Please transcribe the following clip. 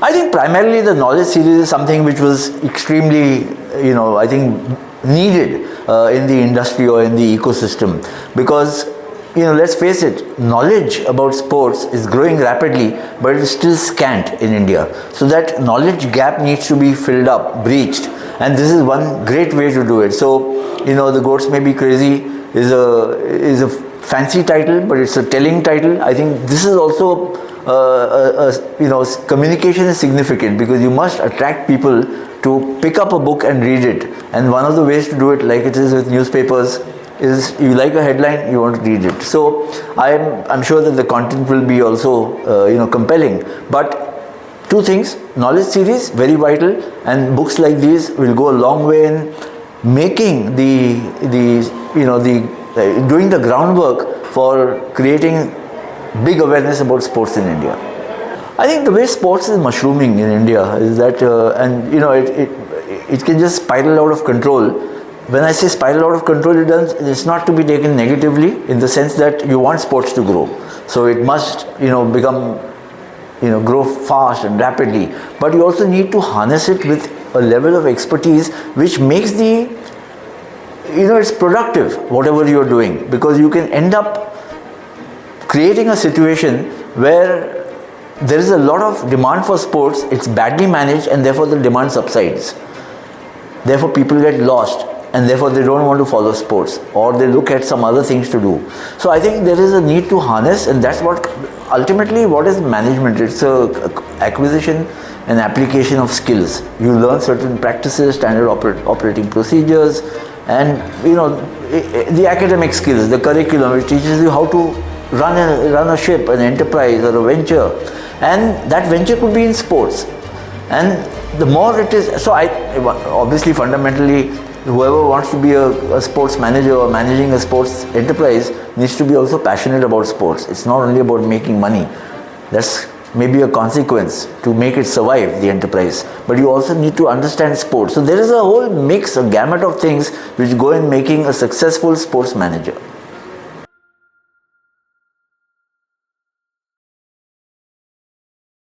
I think primarily the knowledge series is something which was extremely, I think needed in the industry or in the ecosystem, because let's face it, knowledge about sports is growing rapidly, but it is still scant in India. So that knowledge gap needs to be filled up, breached, and this is one great way to do it. So, The Goats May Be Crazy is a fancy title, but it's a telling title. I think this is also, communication is significant, because you must attract people to pick up a book and read it. And one of the ways to do it, like it is with newspapers, is you like a headline, you want to read it. So I'm sure that the content will be also compelling. But two things: knowledge series, very vital, and books like these will go a long way in making doing the groundwork for creating big awareness about sports in India. I think the way sports is mushrooming in India is that, it can just spiral out of control. When I say spiral out of control, it's not to be taken negatively, in the sense that you want sports to grow. So it must, grow fast and rapidly. But you also need to harness it with a level of expertise which makes it's productive, whatever you're doing, because you can end up creating a situation where there is a lot of demand for sports, it's badly managed, and therefore the demand subsides. Therefore people get lost, and therefore they don't want to follow sports, or they look at some other things to do. So I think there is a need to harness, and that's what is management. It's a acquisition and application of skills. You learn certain practices, standard operating procedures, and the academic skills, the curriculum, which teaches you how to run a ship, an enterprise, or a venture, and that venture could be in sports. And the more it is, so obviously fundamentally, whoever wants to be a sports manager or managing a sports enterprise needs to be also passionate about sports. It's not only about making money. That's maybe a consequence to make it survive, the enterprise. But you also need to understand sports. So there is a whole mix, a gamut of things which go in making a successful sports manager.